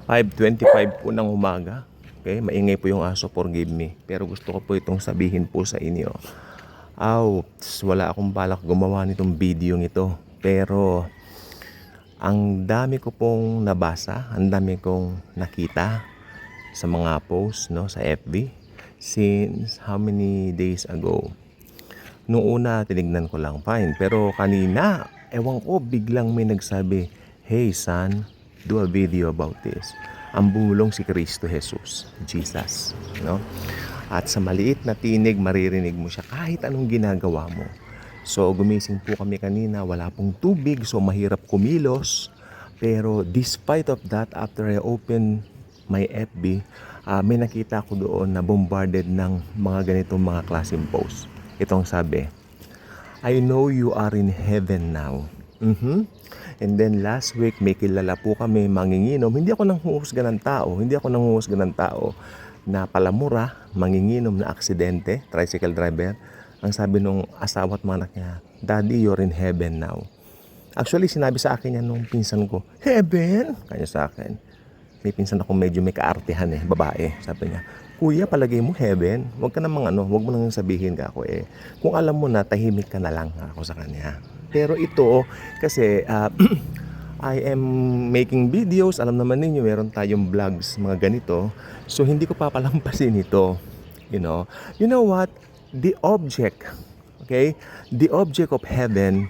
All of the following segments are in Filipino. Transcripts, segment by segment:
5:25 po ng umaga. Okay, maingay po yung aso, forgive me. Pero gusto ko po itong sabihin po sa inyo. Ouch, wala akong balak gumawa nitong video ito. Pero ang dami ko pong nabasa, ang dami kong nakita sa mga posts, no, sa FB since how many days ago. Nung una, tinignan ko lang, fine. Pero kanina, ewan ko, biglang may nagsabi, "Hey son, do a video about this." Ang bumulong si Kristo Jesus, Jesus, no? At sa maliit na tinig, maririnig mo siya kahit anong ginagawa mo. So, gumising po kami kanina, wala pong tubig, so mahirap kumilos. Pero despite of that, after I open my FB, may nakita ko doon na bombarded ng mga ganitong mga klaseng posts. Itong sabi, "I know you are in heaven now." And then last week, may kilala po kami, manginginom. Hindi ako nanghuhusga ng tao na palamura, manginginom na aksidente, tricycle driver. Ang sabi nung asawa at mga anak niya, "Daddy, you're in heaven now." Actually, sinabi sa akin yan nung pinsan ko, "Heaven?" Kanya sa akin. May pinsan ako medyo may kaartehan babae. Sabi niya, "Kuya, palagay mo heaven? Huwag ka namang huwag mo nang sabihin ka ako Kung alam mo na, tahimik ka na lang," ako sa kanya. Pero ito, kasi I am making videos. Alam naman ninyo, meron tayong vlogs, mga ganito. So, hindi ko papalampasin ito. You know what? The object, okay? The object of heaven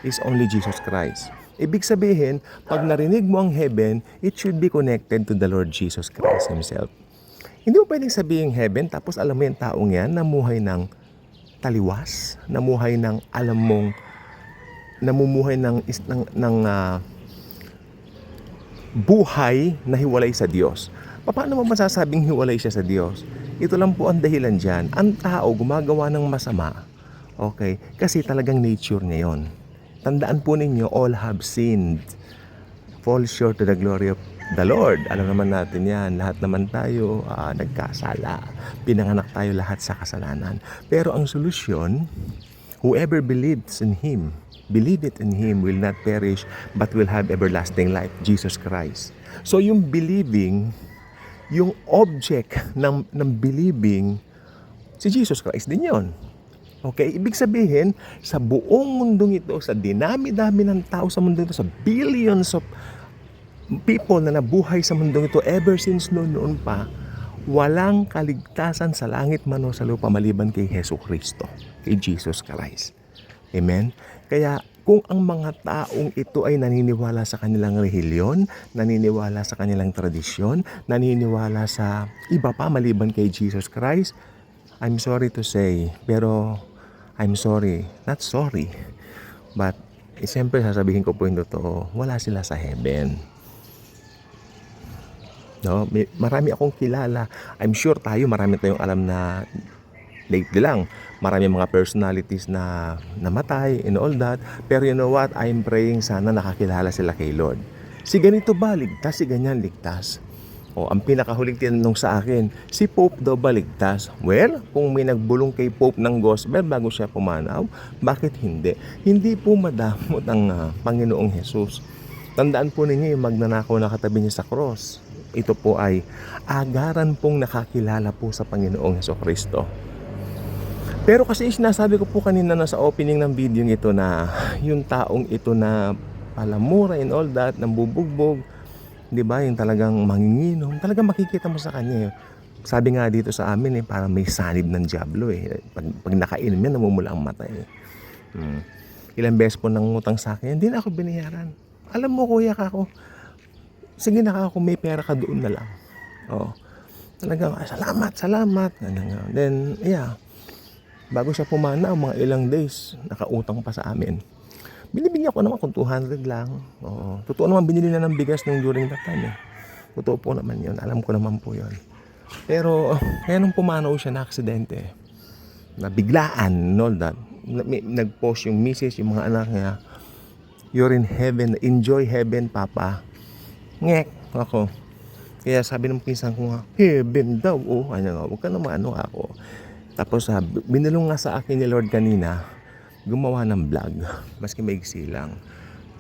is only Jesus Christ. Ibig sabihin, pag narinig mo ang heaven, it should be connected to the Lord Jesus Christ Himself. Hindi mo pwedeng sabihin heaven, tapos alam mo yung taong yan, namuhay ng taliwas, namuhay ng, alam mong, namumuhay ng buhay na hiwalay sa Diyos. Paano mo masasabing hiwalay siya sa Diyos? Ito lang po ang dahilan dyan. Ang tao gumagawa ng masama. Okay? Kasi talagang nature niya yun. Tandaan po ninyo, all have sinned, fall short to the glory of the Lord. Alam naman natin yan. Lahat naman tayo nagkasala. Pinanganak tayo lahat sa kasalanan. Pero ang solusyon, whoever believes in Him, believe it in Him, will not perish, but will have everlasting life. Jesus Christ. So yung believing, yung object ng believing, si Jesus Christ din yon. Okay? Ibig sabihin, sa buong mundong ito, sa dinami-dami ng tao sa mundong ito, sa billions of people na nabuhay sa mundong ito, ever since noon pa, walang kaligtasan sa langit man o sa lupa maliban kay Hesus Kristo, kay Jesus Christ. Amen? Kaya kung ang mga taong ito ay naniniwala sa kanilang relihiyon, naniniwala sa kanilang tradisyon, naniniwala sa iba pa maliban kay Jesus Christ, I'm sorry to say, pero I'm sorry, not sorry, but siyempre sasabihin ko po yung totoo, wala sila sa heaven. No? Marami akong kilala. I'm sure marami tayong alam na lately lang, marami mga personalities na namatay and all that. Pero you know what? I'm praying sana nakakilala sila kay Lord. Si ganito ba ligtas? Si ganyan ligtas? Ang pinakahuling tinanong sa akin, si Pope daw ba ligtas? Well, kung may nagbulong kay Pope ng gospel bago siya pumanaw, bakit hindi? Hindi po madamot ang Panginoong Jesus. Tandaan po ninyo yung magnanakaw na katabi niya sa cross. Ito po ay agaran pong nakakilala po sa Panginoong Jesucristo. Pero kasi sinasabi ko po kanina na sa opening ng video ito na yung taong ito na palamura and all that, nambubugbog, di ba, yung talagang manginginom, talagang makikita mo sa kanya. Sabi nga dito sa amin parang may sanib ng diablo Pag nakainom yan, namumula ang mata Ilang beses po nangutang sa akin, hindi na ako binayaran. Alam mo kuya kako, sige na kako, may pera ka doon na lang. Talagang salamat. Then bago siya pumana, mga ilang days, nakautang pa sa amin. Binibigyan ko naman kung 200 lang. Totoo naman, binili na ng bigas nung during that time Totoo po naman yun. Alam ko naman po yun. Pero, kaya nung pumanaw siya na aksidente, na biglaan, all that, nag-post yung misis, yung mga anak niya, "You're in heaven. Enjoy heaven, Papa." Ngek ako. Kaya sabi ng pinsan ko heaven daw. Huwag ka naman ako. Tapos binulong nga sa akin ni Lord kanina, gumawa ng vlog, maski maigsi lang.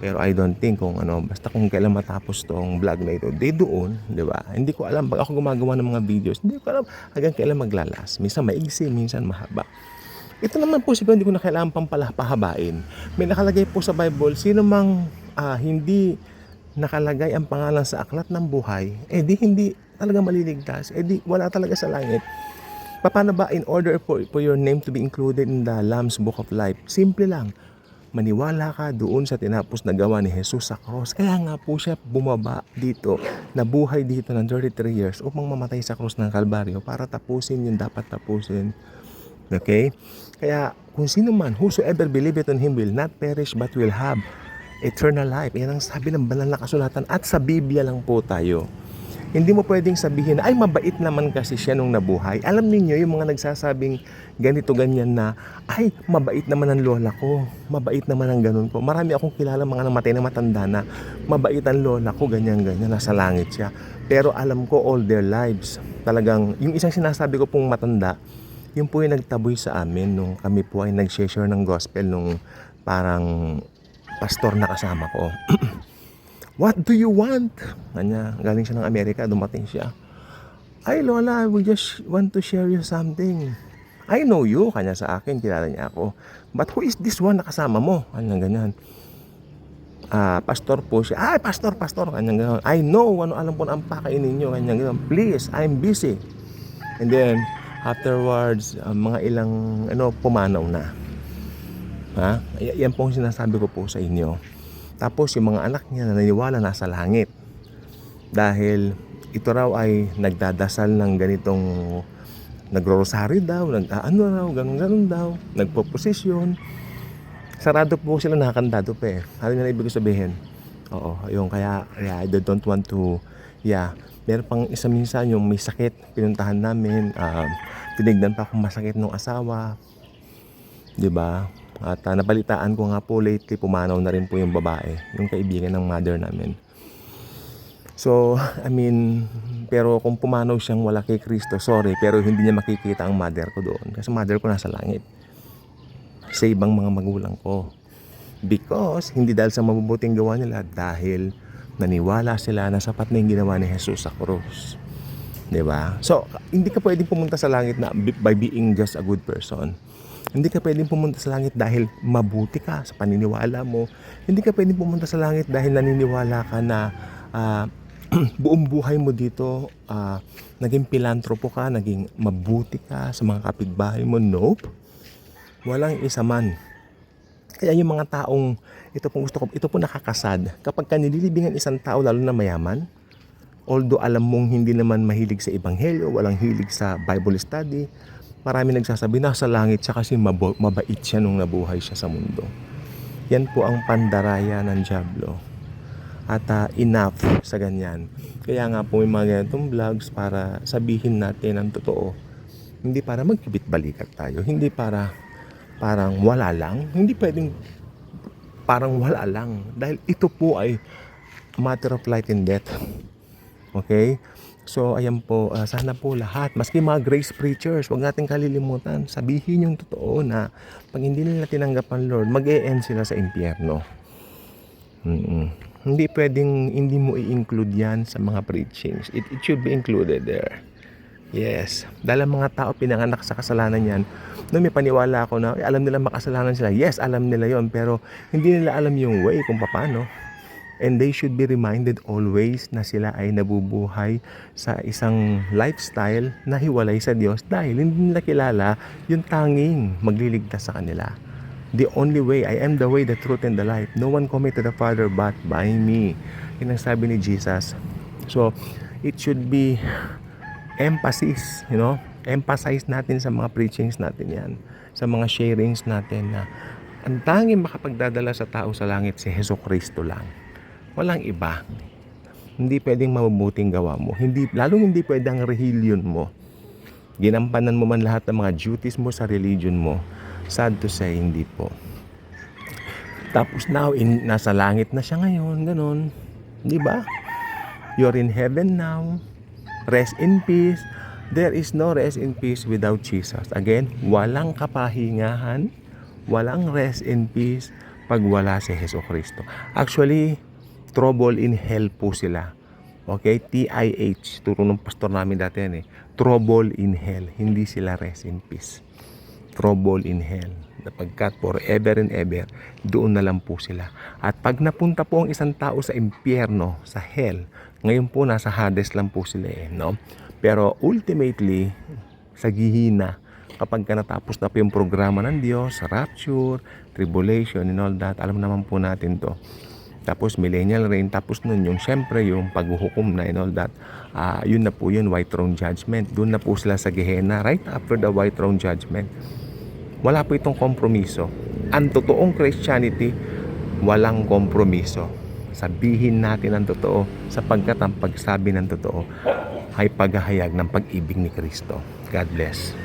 Pero I don't think kung ano, basta kung kailan matapos tong vlog na ito, di doon, di ba? Hindi ko alam, pag ako gumagawa ng mga videos, hindi ko alam hanggang kailan maglalas. Minsan maigsi, minsan mahaba. Ito naman po siguro hindi ko na kailangan pang pahabain. May nakalagay po sa Bible, sino mang hindi nakalagay ang pangalan sa aklat ng buhay, eh di hindi talaga maliligtas, eh di wala talaga sa langit. Paano ba in order for your name to be included in the Lamb's Book of Life? Simple lang. Maniwala ka doon sa tinapos na gawa ni Jesus sa cross. Kaya nga po siya bumaba dito, nabuhay dito ng 33 years upang mamatay sa cross ng Kalbaryo para tapusin yung dapat tapusin. Okay? Kaya kung sino man, whosoever believeth on Him will not perish but will have eternal life. Yan ang sabi ng banal na kasulatan at sa Biblia lang po tayo. Hindi mo pwedeng sabihin, ay mabait naman kasi siya nung nabuhay. Alam niyo yung mga nagsasabing ganito ganyan na, ay mabait naman ang lola ko, mabait naman ang ganun ko. Marami akong kilala mga namatay na matanda na mabait ang lola ko, ganyan-ganyan, nasa langit siya. Pero alam ko all their lives, talagang, yung isang sinasabi ko pong matanda, yung po yung nagtaboy sa amin nung kami po ay nag-share ng gospel nung parang pastor na kasama ko. What do you want? Kanya, galing siya ng Amerika, dumating siya. Ay lola, we just want to share you something. I know you, kanya sa akin, kilala niya ako. But who is this one na kasama mo? Kanya ganyan. Pastor po siya. Ay, pastor, kanya ganyan. I know, alam po na ang pakainin niyo, kanya ganyan. Please, I'm busy. And then, afterwards, mga ilang, pumanaw na. Yan po ang sinasabi ko po sa inyo. Tapos yung mga anak niya na naniwala nasa langit. Dahil ito raw ay nagdadasal ng ganitong nagro-rosary daw, ganun daw, nagpo-posisyon. Sarado po sila, nakakandado pa eh. Ano na ibig sabihin? Oo, yung kaya I don't want to, meron pang isa minsan yung may sakit, pinuntahan namin, tinignan pa akong masakit ng asawa, di ba? At nabalitaan ko nga po lately, pumanaw na rin po yung babae, yung kaibigan ng mother namin. So, pero kung pumanaw siyang wala kay Kristo, sorry, pero hindi niya makikita ang mother ko doon. Kasi mother ko nasa langit. Sa ibang mga magulang ko. Because, hindi dahil sa mabubuting gawa nila, dahil naniwala sila na sapat na yung ginawa ni Jesus sa krus. Diba? So, hindi ka pwedeng pumunta sa langit na by being just a good person. Hindi ka pwedeng pumunta sa langit dahil mabuti ka sa paniniwala mo. Hindi ka pwedeng pumunta sa langit dahil naniniwala ka na buong buhay mo dito naging pilantropo ka, naging mabuti ka sa mga kapitbahay mo. Nope. Walang isa man. Kaya yung mga taong, ito po nakakasad. Kapag ka nililibingan isang tao, lalo na mayaman, although alam mong hindi naman mahilig sa ebanghelyo, walang hilig sa Bible study, marami nagsasabi, nasa langit siya kasi mabait siya nung nabuhay siya sa mundo. Yan po ang pandaraya ng dyablo. At enough sa ganyan. Kaya nga po may mga ganitong vlogs para sabihin natin ang totoo. Hindi para magkibit balikat tayo. Hindi para parang wala lang. Hindi pwedeng parang wala lang. Dahil ito po ay matter of life and death. Okay? So, ayan po, sana po lahat, maski mga grace preachers, huwag natin kalilimutan, sabihin yung totoo na pag hindi nila tinanggap ang Lord, mag-e-end sila sa impyerno. Hindi pwedeng hindi mo i-include yan sa mga preachings. It should be included there. Yes. Dahil mga tao pinanganak sa kasalanan yan, no, may paniwala ako na alam nila makasalanan sila. Yes, alam nila yon, pero hindi nila alam yung way kung paano. And they should be reminded always na sila ay nabubuhay sa isang lifestyle na hiwalay sa Diyos dahil hindi nila kilala yung tanging magliligtas sa kanila. The only way, I am the way, the truth, and the life. No one cometh to the Father but by me. Yun ang sabi ni Jesus. So, it should be emphasis, emphasize natin sa mga preachings natin yan, sa mga sharings natin na ang tanging makapagdadala sa tao sa langit si Jesucristo lang. Walang iba. Hindi pwedeng mabubuting gawa mo. Lalong hindi pwedeng ang religion mo. Ginampanan mo man lahat ng mga duties mo sa religion mo. Sad to say, hindi po. Tapos now, nasa langit na siya ngayon. Ganon. Di ba? You're in heaven now. Rest in peace. There is no rest in peace without Jesus. Again, walang kapahingahan. Walang rest in peace pag wala si Hesus Kristo. Actually, trouble in hell po sila. Okay? TIH. Turo ng pastor namin dati yan eh. Trouble in hell. Hindi sila rest in peace. Trouble in hell. Napagkat forever and ever, doon na lang po sila. At pag napunta po ang isang tao sa impyerno, sa hell, ngayon po nasa Hades lang po sila eh. No? Pero ultimately, sa Gihina, kapag ka natapos na po yung programa ng Diyos, rapture, tribulation, and all that, alam naman po natin to. Tapos millennial reign, tapos nun yung syempre yung paghuhukom na and all that, yun na po yun, white throne judgment. Doon na po sila sa Gehenna, right after the white throne judgment. Wala po itong kompromiso. Ang totoong Christianity, walang kompromiso. Sabihin natin ang totoo, sapagkat ang pagsabi ng totoo ay paghahayag ng pag-ibig ni Kristo. God bless.